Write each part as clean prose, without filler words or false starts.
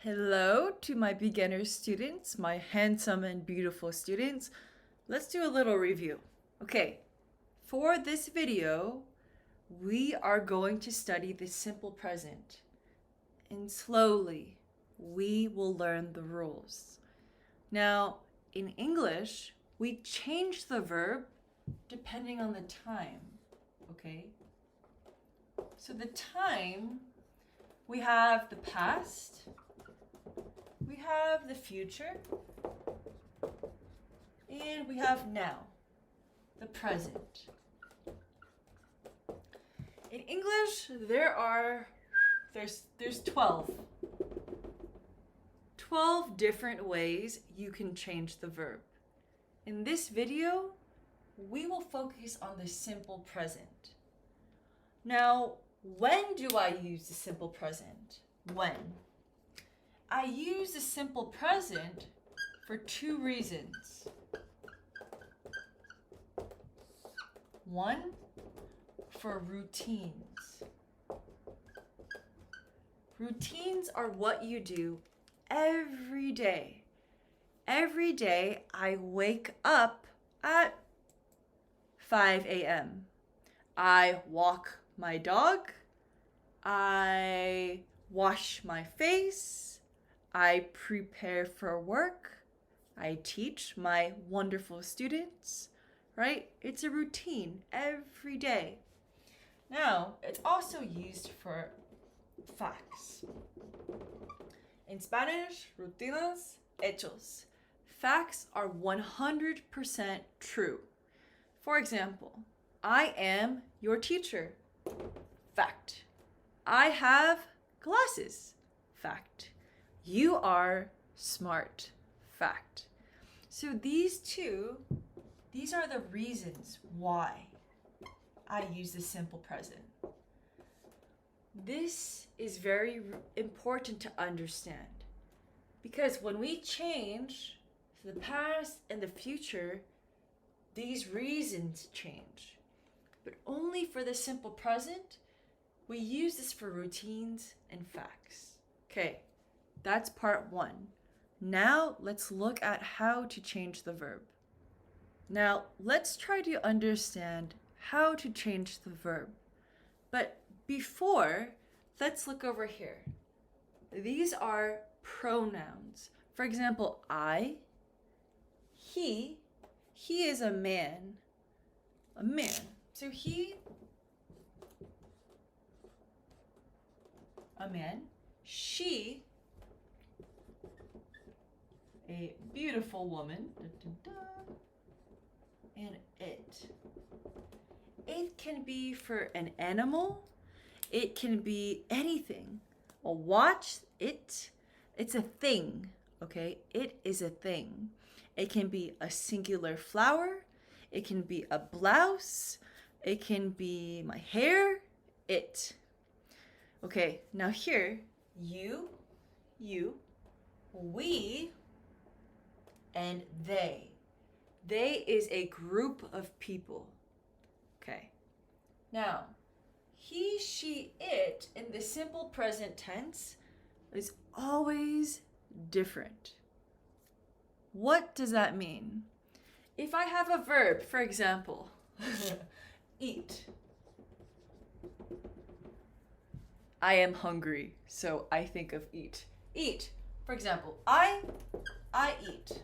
Hello to my beginner students, my handsome and beautiful students. Let's do a little review. Okay, for this video, we are going to study the simple present. And slowly, we will learn the rules. Now, in English, we change the verb depending on the time, okay? So the time, we have the past, we have the future, and we have now, the present. In English, there's 12 different ways you can change the verb. In this video, we will focus on the simple present. Now, when do I use the simple present? When? I use the simple present for two reasons. One, for routines. Routines are what you do every day. Every day I wake up at 5 a.m. I walk my dog. I wash my face. I prepare for work. I teach my wonderful students, right? It's a routine every day. Now, it's also used for facts. In Spanish, rutinas, hechos. Facts are 100% true. For example, I am your teacher. Fact. I have glasses. Fact. You are smart. Fact. So these are the reasons why I use the simple present. This is very important to understand because when we change the past and the future, these reasons change. But only for the simple present, we use this for routines and facts. Okay, that's part one. Now let's look at how to change the verb. Now let's try to understand how to change the verb. But before, let's look over here. These are pronouns. For example, I, he is a man. A man. So he, a man. She, a beautiful woman. And it. It can be for an animal. It can be anything. A watch, it's a thing, okay? It is a thing. It can be a singular flower. It can be a blouse. It can be my hair. It. Okay, now here, you, we, and they. They is a group of people. Okay. Now, he, she, it in the simple present tense is always different. What does that mean? If I have a verb, for example, eat. I am hungry, so I think of eat. Eat. For example, I eat.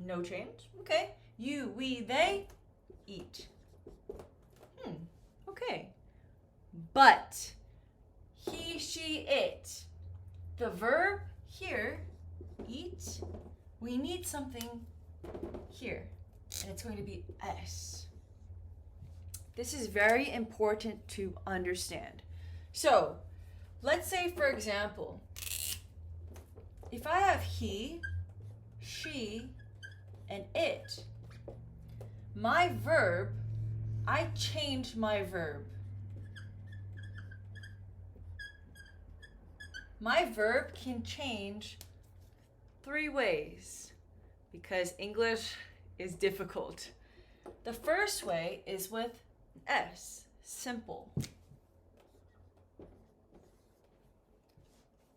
No change. Okay. You, we, they eat. Okay. But he, she, it. The verb here, eat, we need something here. And it's going to be S. This is very important to understand. So, let's say, for example, if I have he, she, and it, my verb, I change my verb. My verb can change 3 ways because English is difficult. The first way is with S, simple.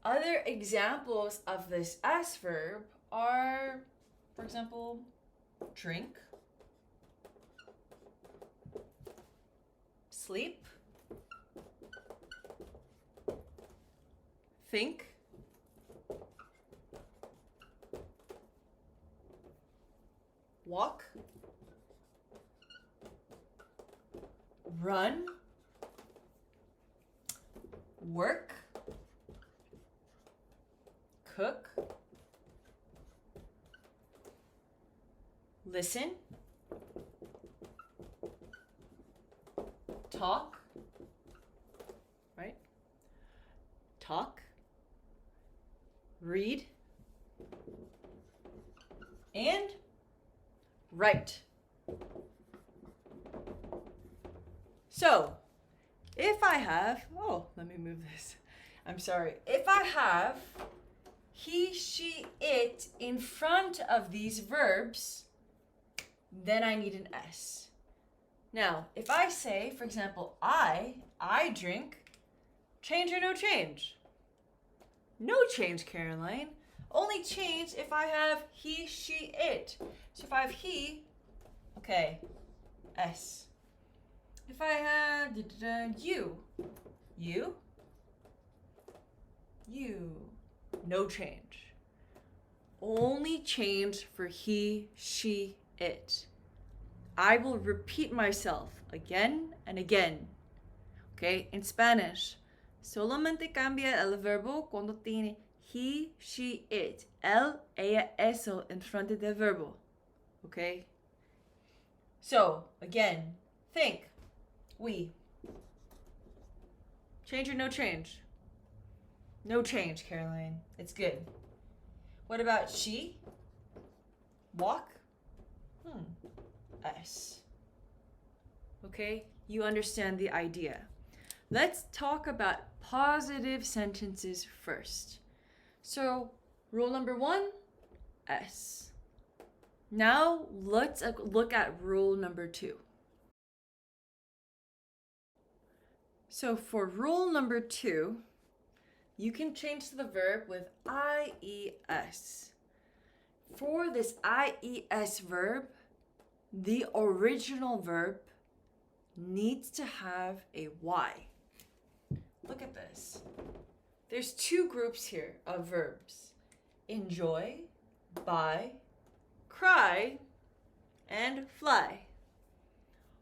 Other examples of this S verb are, for example, drink, sleep, think, walk, run, work, cook, listen, talk, right? Talk, read, and write. So, if I have, let me move this. I'm sorry. If I have he, she, it in front of these verbs, then I need an S. Now, if I say, for example, I drink, change or no change? No change, Caroline. Only change if I have he, she, it. So if I have he, okay, S. If I have you, no change. Only change for he, she, it. I will repeat myself again and again. Okay, in Spanish, solamente cambia el verbo cuando tiene he, she, it. El, ella, eso en frente del verbo. Okay? So, again, think. We. Change or no change? No change, Caroline. It's good. What about she? Walk? S. Okay? You understand the idea. Let's talk about positive sentences first. So, rule number 1, S. Now, let's look at rule number 2. So, for rule number 2, you can change the verb with IES. For this IES verb, the original verb needs to have a Y. Look at this. There's 2 groups here of verbs. Enjoy, buy, cry, and fly.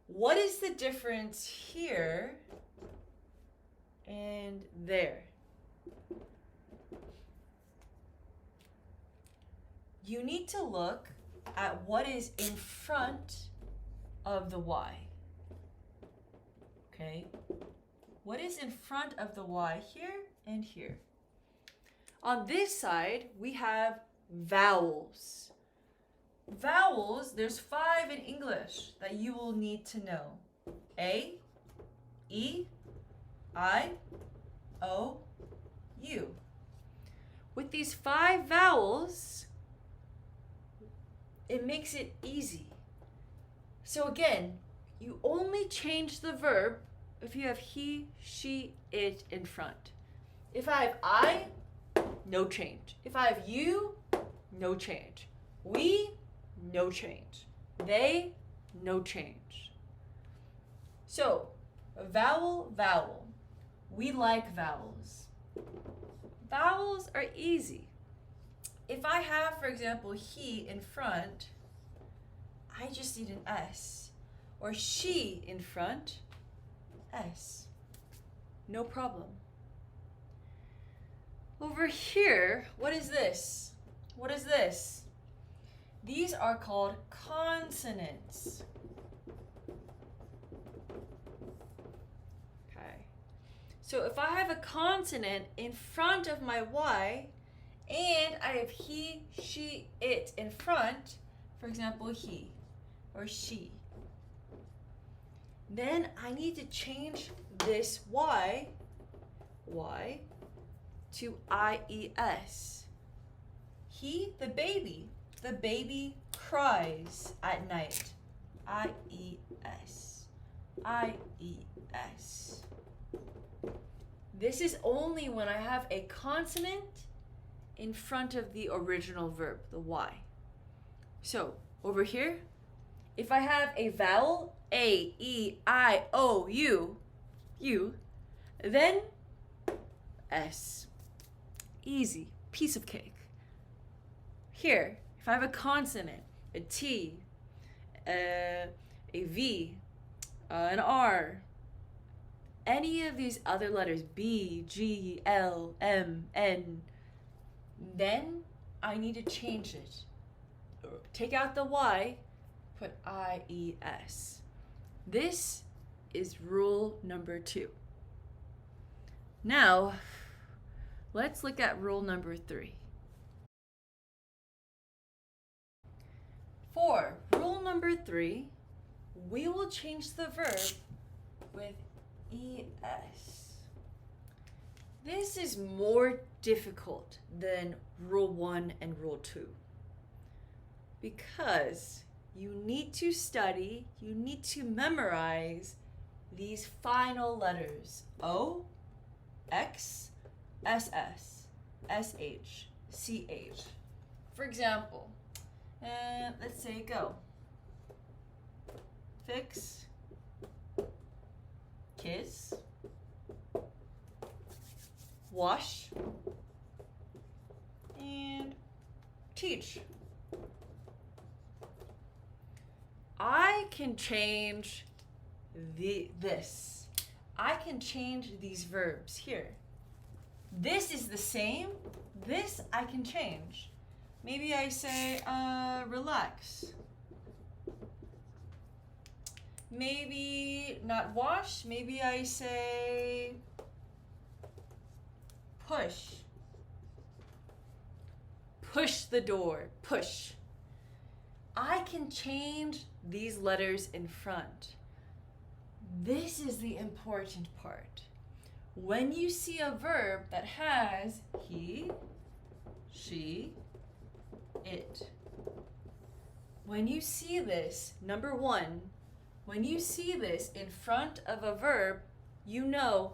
What is the difference here and there? You need to look at what is in front of the Y. Okay? What is in front of the Y here and here? On this side, we have vowels. Vowels, there's 5 in English that you will need to know. A, E, I, O, U. With these 5 vowels, it makes it easy. So again, you only change the verb if you have he, she, it in front. If I have I, no change. If I have you, no change. We, no change. They, no change. So, vowel, vowel. We like vowels. Vowels are easy. If I have, for example, he in front, I just need an S. Or she in front, S. No problem. Over here, what is this? What is this? These are called consonants. Okay. So if I have a consonant in front of my Y, and I have he, she, it in front, for example, he or she, then I need to change this Y to IES. He, the baby cries at night. IES. IES. This is only when I have a consonant in front of the original verb, the Y. So over here, if I have a vowel, A, E, I, O, U, then S. Easy, piece of cake. Here, if I have a consonant, a T, a V, an R, any of these other letters, B, G, L, M, N, then I need to change it. Take out the Y, put I-E-S. This is rule number 2. Now, let's look at rule number 3. For rule number 3, we will change the verb with ES. This is more difficult than rule 1 and rule 2 because you need to study, you need to memorize these final letters: O, X, SS, SH, CH. For example, let's say go. Fix, kiss, wash, and teach. I can change this. I can change these verbs here. This is the same. This I can change. Maybe I say relax. Maybe not wash. Maybe I say push. Push the door. Push. I can change these letters in front. This is the important part. When you see a verb that has he, she, it. When you see this, number 1, when you see this in front of a verb, you know,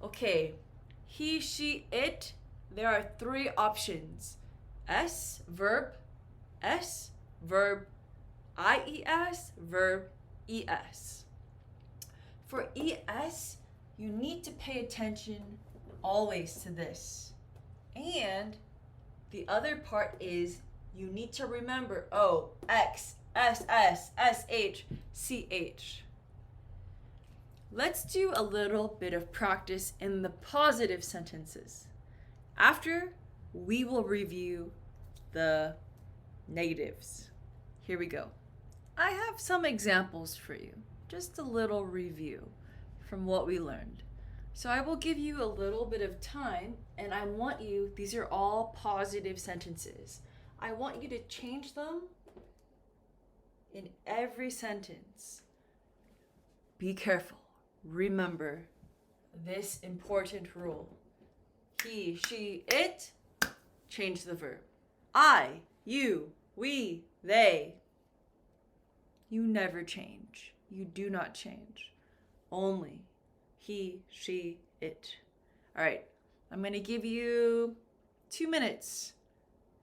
okay, he, she, it, there are 3 options. S, verb, IES, verb, ES. For ES, you need to pay attention always to this. And the other part is you need to remember O, X, SS, SH, CH. Let's do a little bit of practice in the positive sentences. After, we will review the negatives. Here we go. I have some examples for you. Just a little review from what we learned. So I will give you a little bit of time, and I want you, these are all positive sentences. I want you to change them in every sentence. Be careful. Remember this important rule. He, she, it, change the verb. I, you, we, they. You never change. You do not change. Only he, she, it. All right, I'm going to give you 2 minutes,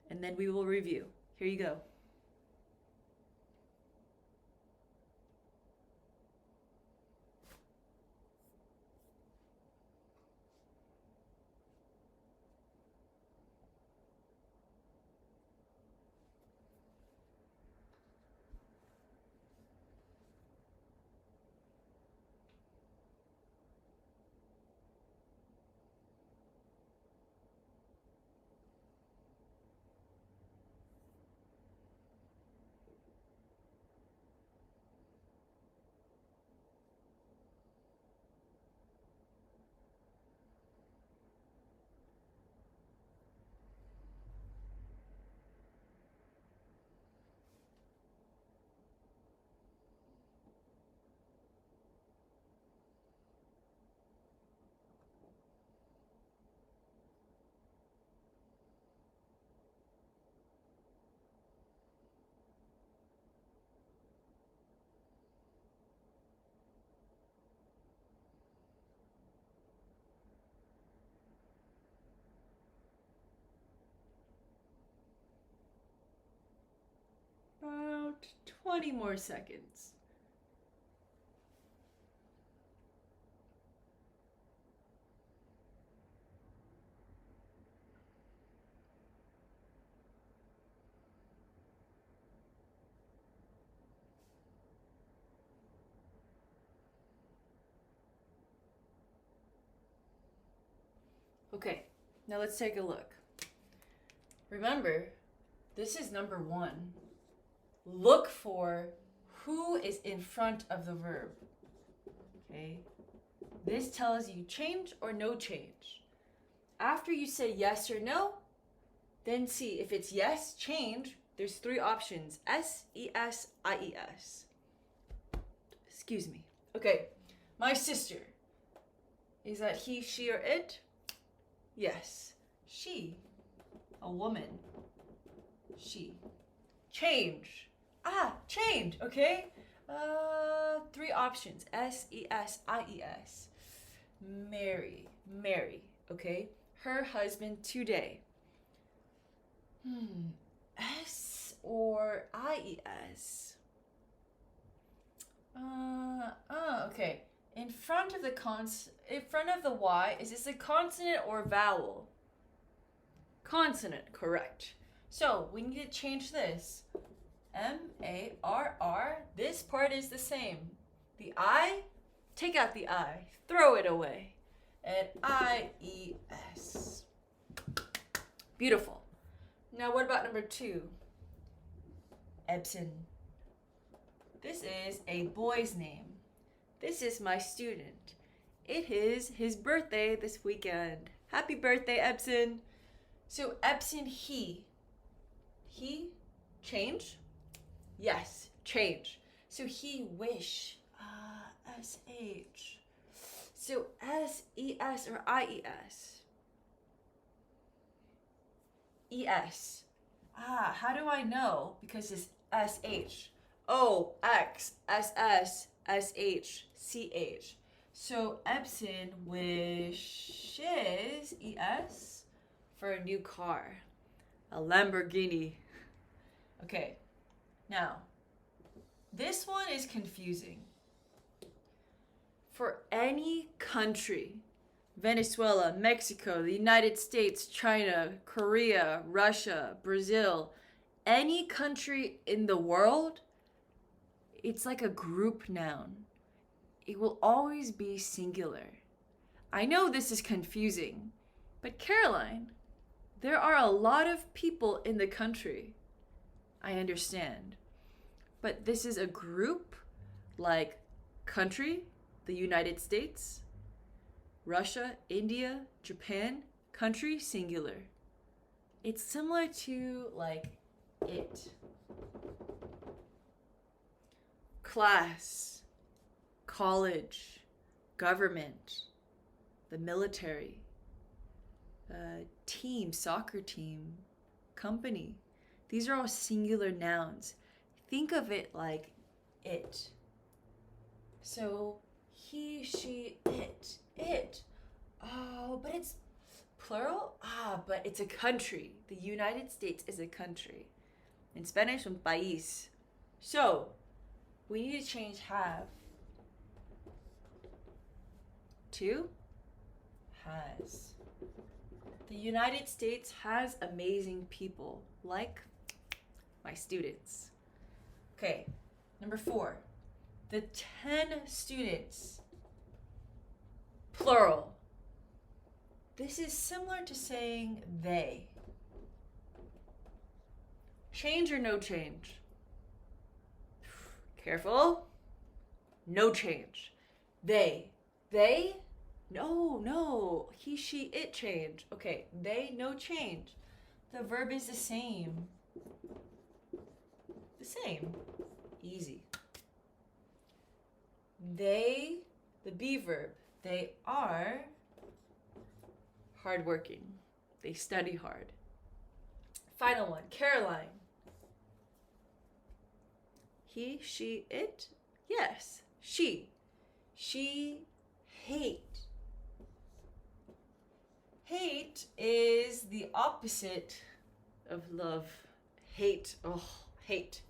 and then we will review. Here you go. 20 more seconds. Okay, now let's take a look. Remember, this is number 1. Look for who is in front of the verb. Okay, this tells you change or no change. After you say yes or no, then see if it's yes, change. There's 3 options: S, ES, IES. Excuse me. Okay, my sister. Is that he, she, or it? Yes. She. A woman. She. Change. Change. Okay. 3 options: S, ES, IES. Marry. Marry. Okay. Her husband today. S or IES? Okay. In front of the Y, is this a consonant or vowel? Consonant, correct. So we need to change this. M-A-R-R, this part is the same. The I, take out the I, throw it away. And I-E-S. Beautiful. Now what about number 2? Ebson. This is a boy's name. This is my student. It is his birthday this weekend. Happy birthday, Ebson. So Ebson, he. He, change? Yes, change. So he wish, S-H. So S-E-S or I-E-S? E-S. How do I know? Because it's S-H. O-X, S-S, S-H, C-H. So Ebson wishes, E-S, for a new car. A Lamborghini. Okay, now, this one is confusing. For any country, Venezuela, Mexico, the United States, China, Korea, Russia, Brazil, any country in the world, it's like a group noun. It will always be singular. I know this is confusing, but Caroline, there are a lot of people in the country. I understand. But this is a group like country, the United States, Russia, India, Japan, country, singular. It's similar to like it. Class, college, government, the military, team, soccer team, company. These are all singular nouns. Think of it like it. So he, she, it. Oh, but it's plural? But it's a country. The United States is a country. In Spanish, un país. So we need to change have to has. The United States has amazing people, like my students. Okay, number 4. The 10 students, plural. This is similar to saying they. Change or no change? Careful. No change. They. They? No. He, she, it change. Okay, they, no change. The verb is the same. The same. Easy. They, the be verb, they are hardworking. They study hard. Final one, Caroline. He, she, it? Yes, she. She hate. Hate is the opposite of love. Hate. Oh, hate.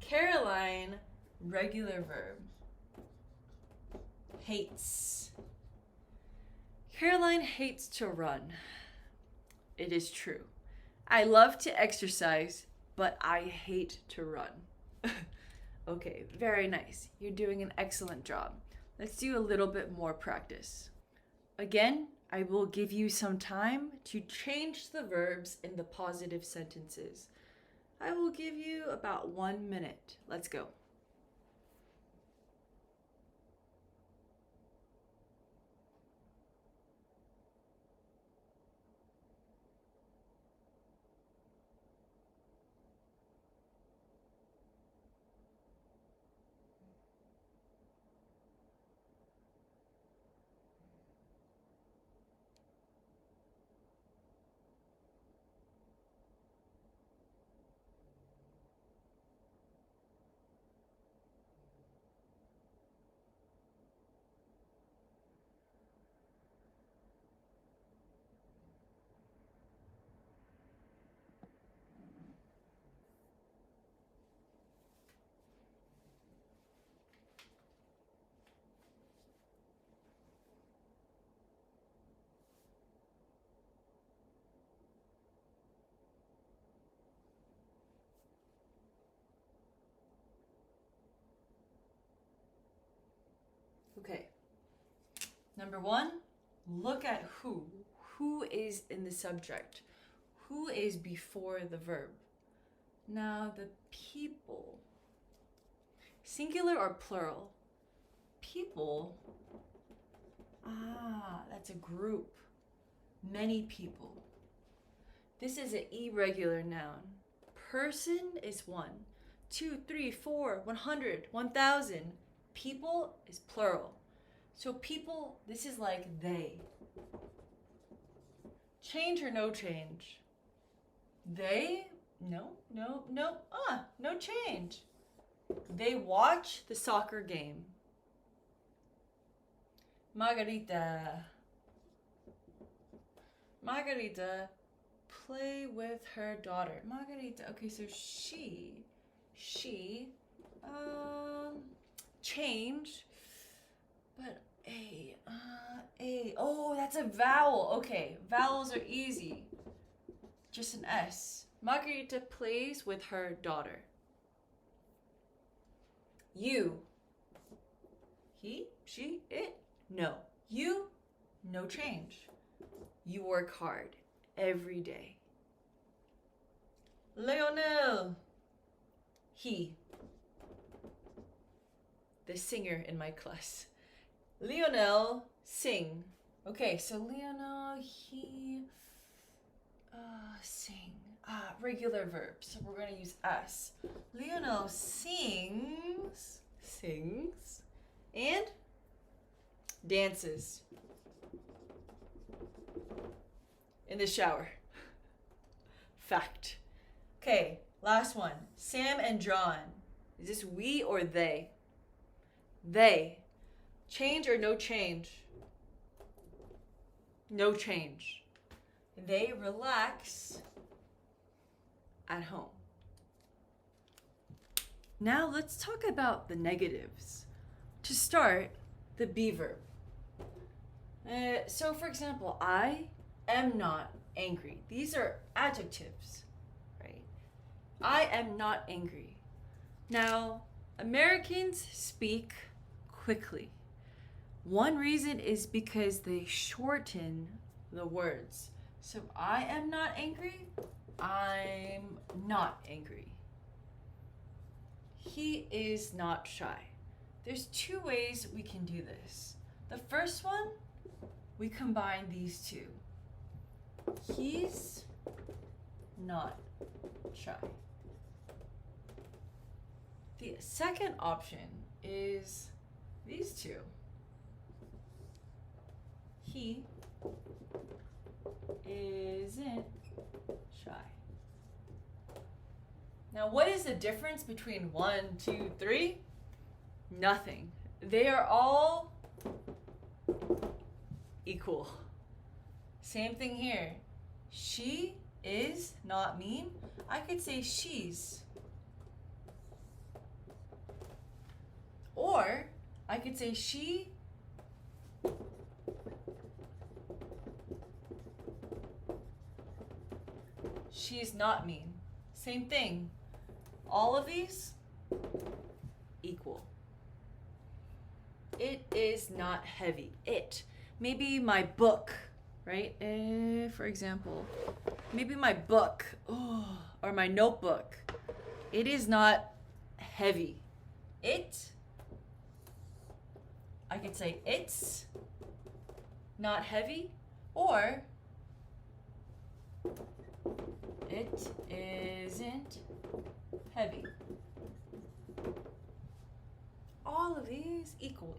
Caroline, regular verb. Hates. Caroline hates to run. It is true. I love to exercise, but I hate to run. Okay, very nice. You're doing an excellent job. Let's do a little bit more practice. Again, I will give you some time to change the verbs in the positive sentences. I will give you about 1 minute. Let's go. Okay. Number 1, look at who. Who is in the subject? Who is before the verb? Now, the people. Singular or plural? People. That's a group. Many people. This is an irregular noun. Person is 1. 2, 3, 4, 100, 1,000. People is plural. So people, this is like they. Change or no change? They? No. No change. They watch the soccer game. Margarita play with her daughter. Margarita. Okay, so she change, but a. Oh, that's a vowel. Okay, vowels are easy. Just an S. Margarita plays with her daughter. You. He, she, it. No. You, no change. You work hard every day. Lionel. He. The singer in my class. Lionel, sing. Okay, so Lionel, he, sing. Regular verb, so we're going to use S. Lionel sings, and dances in the shower. Fact. Okay, last one. Sam and John. Is this we or they? They. Change or no change? No change. They relax at home. Now let's talk about the negatives. To start, the be verb. So for example, I am not angry. These are adjectives, right? I am not angry. Now, Americans speak quickly. One reason is because they shorten the words. So I am not angry, I'm not angry. He is not shy. There's 2 ways we can do this. The first one, we combine these 2. He's not shy. The second option is these 2. He isn't shy. Now, what is the difference between 1, 2, 3? Nothing. They are all equal. Same thing here. She is not mean. I could say she's. Or I could say she's not mean. Same thing. All of these equal. It is not heavy. It. Maybe my book, right? For example, maybe my book or my notebook. It is not heavy. I could say it's not heavy, or it isn't heavy. All of these equal.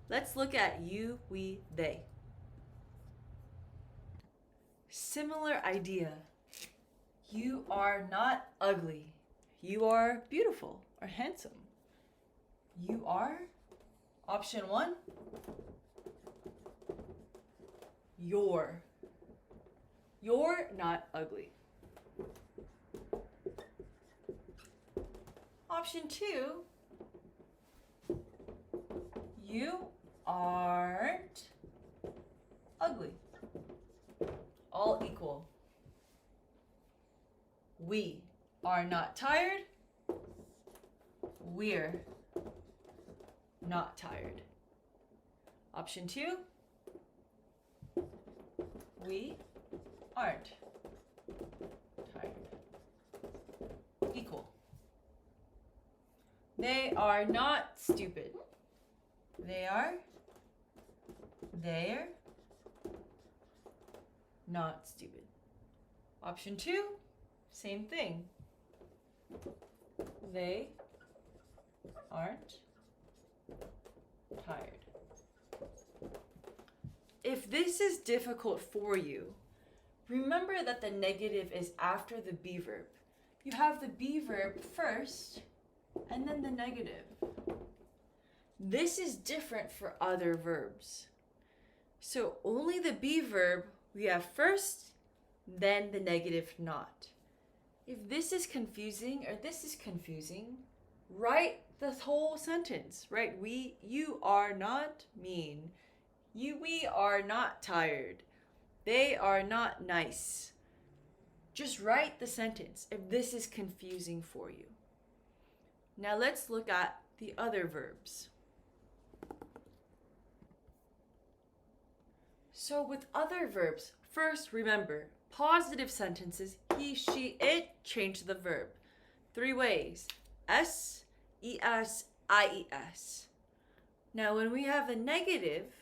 Let's look at you, we, they. Similar idea. You are not ugly. You are beautiful or handsome. You are, option 1, you're not ugly. Option 2, you aren't ugly. All equal. We are not tired. We're not tired. Option 2, we aren't tired. Equal. They are not stupid. They're not stupid. Option 2, same thing. They aren't tired. If this is difficult for you, remember that the negative is after the be verb. You have the be verb first and then the negative. This is different for other verbs. So only the be verb we have first, then the negative not. If this is confusing or this is confusing, write the whole sentence, right? You are not mean. We are not tired. They are not nice. Just write the sentence if this is confusing for you. Now let's look at the other verbs. So with other verbs, first remember, positive sentences, he, she, it, change the verb. 3 ways, S, ES, IES. Now when we have a negative,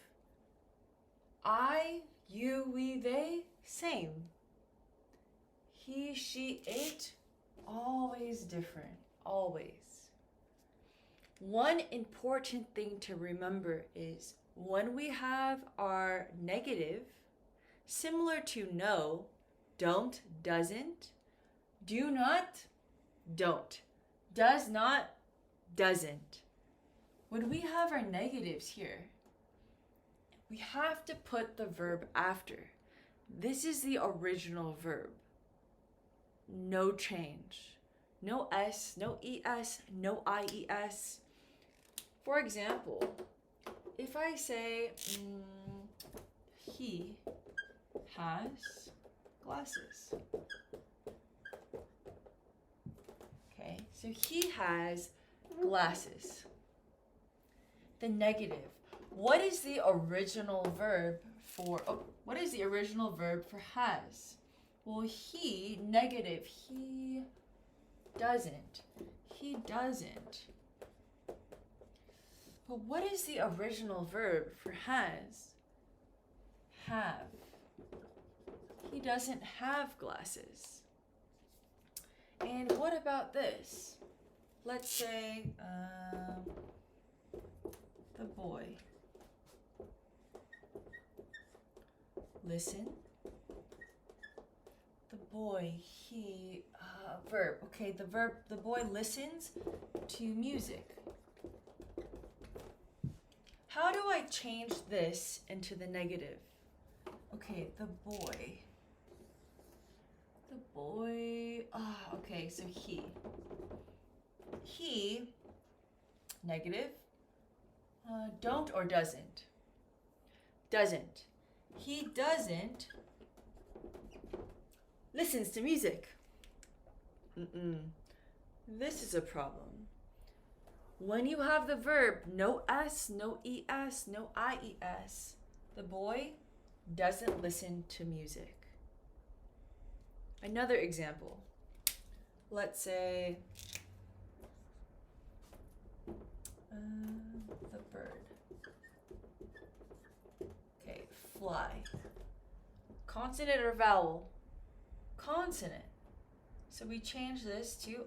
I, you, we, they, same. He, she, it, always different, always. One important thing to remember is when we have our negative, similar to no, don't, doesn't, do not, don't, does not, doesn't. When we have our negatives here, we have to put the verb after. This is the original verb. No change. No S, no ES, no IES. For example, if I say, he has glasses. Okay, so he has glasses. The negative. What is the original verb for has? Well, he, negative, he doesn't. He doesn't. But what is the original verb for has? Have. He doesn't have glasses. And what about this? Let's say the boy. Listen. The boy, he, verb. Okay, the boy listens to music. How do I change this into the negative? Okay, the boy, okay, so he. He, negative, don't or doesn't? Doesn't. He doesn't listens to music. This is a problem. When you have the verb, no S, no ES, no IES, the boy doesn't listen to music. Another example. Let's say the bird. Okay, fly. Consonant or vowel? Consonant. So we change this to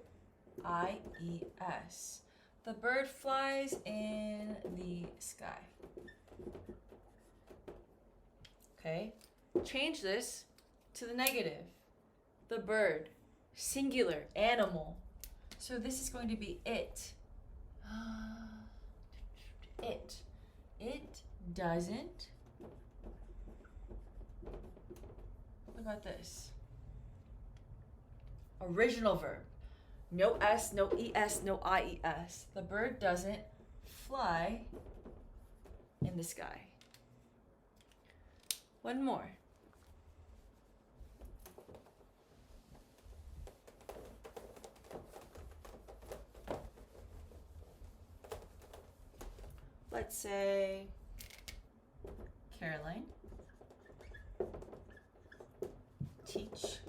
IES. The bird flies in the sky. Okay, change this to the negative. The bird, singular, animal. So this is going to be it. It. It doesn't. What about this? Original verb. No S, no ES, no IES. The bird doesn't fly in the sky. One more. Let's say Caroline, teach.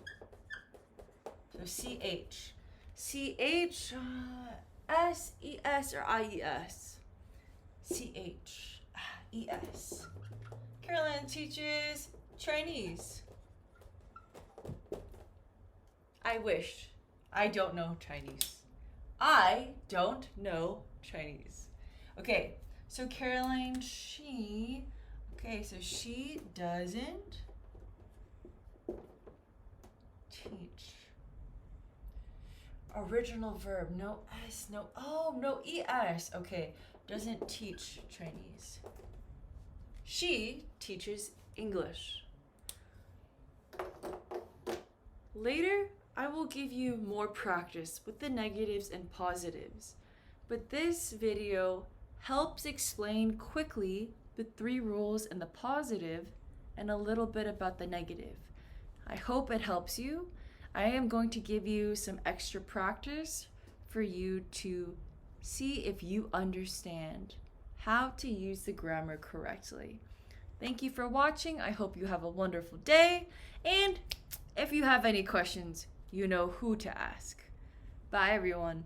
So CH. CH, SES or IES? CH, ES. Caroline teaches Chinese. I wish. I don't know Chinese. I don't know Chinese. Okay, so Caroline, she doesn't teach. Original verb, no S, no ES. Okay, doesn't teach Chinese. She teaches English. Later, I will give you more practice with the negatives and positives, but this video helps explain quickly the 3 rules in the positive and a little bit about the negative. I hope it helps you. I am going to give you some extra practice for you to see if you understand how to use the grammar correctly. Thank you for watching. I hope you have a wonderful day. And if you have any questions, you know who to ask. Bye, everyone.